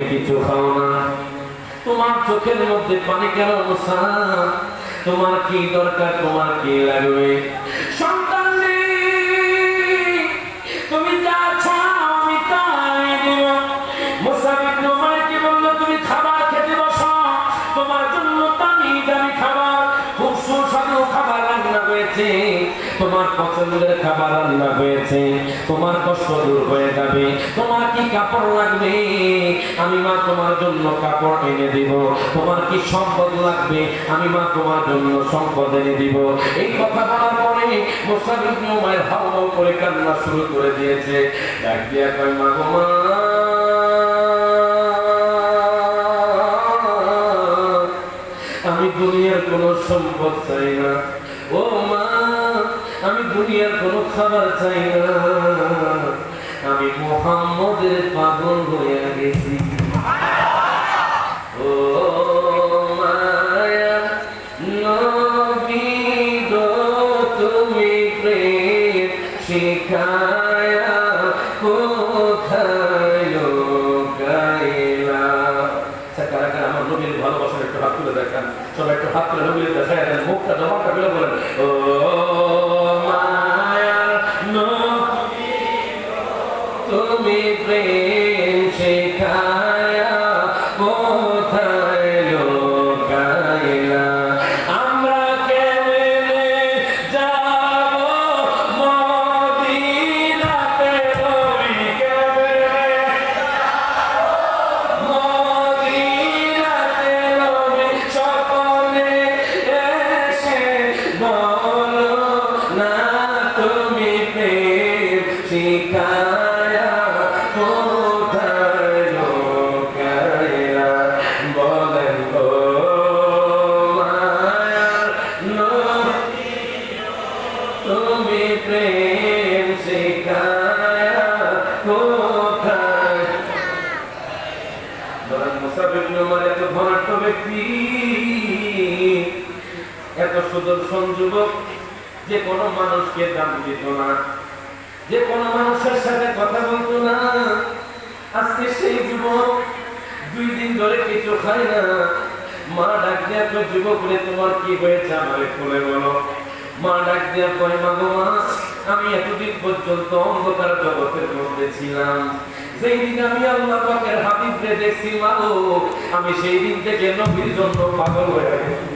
কিছু খাও না, তোমার চোখের মধ্যে পানি কেন মুসা? তোমার কি দরকার, তোমার কি লাগবে? সন্তান নেই, তুমি যা চাও আমি তাই দেব। মুসা ইবনে উমাইরকে বলল, তুমি খাবার খেতে বসো, তোমার জন্য দামি দামি খাবার, খুব সুস্বাদু খাবার রান্না হয়েছে, তোমার পছন্দের খাবার রান্না হয়েছে, তোমার কষ্ট দূর হয়ে যাবে। তোমার কি কাপড় লাগবে? আমি মা তোমার জন্য কাপড় এনে দিব। তোমার কি সম্পদ লাগবে? আমি মা তোমার জন্য সম্পদ এনে দিব। এই কথা বলার পরে মুসা ইবনে উমাইর হাওমাও করে কান্না শুরু করে দিয়েছে। ডাক দিয়া কয়, মা গো মা, আমি দুনিয়ার কোনো সম্পদ চাই না। ও মা, আমি দুনিয়ার কোনো খাবার চাই না, আমি মুহাম্মদের পাগল হয়ে গেছি। ও মায়া নবী গো, তুমি প্রেম শিখায়া কোথায় গাইলা? কারা কারা আমার নবীর ভালোবাসার একটু হাত তুলে দেখেন, সবাই একটু হাত তুলে নবীর দেখায় দেন, মুখটা জমাটা বলে বলেন, ও মায়া নবী তুমি প্রেম শেখায়া কোথায় গাইলা? আমরা কেমনে যাব মদিনাতে, নবী কেমনে মদিনাতে, নবী সকলে এসে বলো না, তুমি প্রেম শিখায়া কোথায় গাইলা? বলেন গো মায়া নবী, তুমি প্রেম শিখায়া কোথায়? মুসা ইবনে উমাইর এত ধনাঢ্য ব্যক্তি, এত সুদর্শন যুবক, যে কোনো মানুষকে দাম দিত না, যে কোনো মানুষের সাথে কথা বলতো না। আজকে সেই যুবক 2 দিন ধরে কিছু খায় না। মা ডাক দিয়া কয়, যুবক রে, তোমার কি হয়েছে আমারে খুলে বলো। মা ডাক দিয়া কয়, মা গো মা, আমি এতদিন পর্যন্ত অন্ধকার জগতের মধ্যে ছিলাম, যেই দিন আমি আল্লাহ পাকের হাবিবকে দেখছি মা গো, আমি সেই দিন থেকে নবীর জন্য পাগল হয়ে গেছি।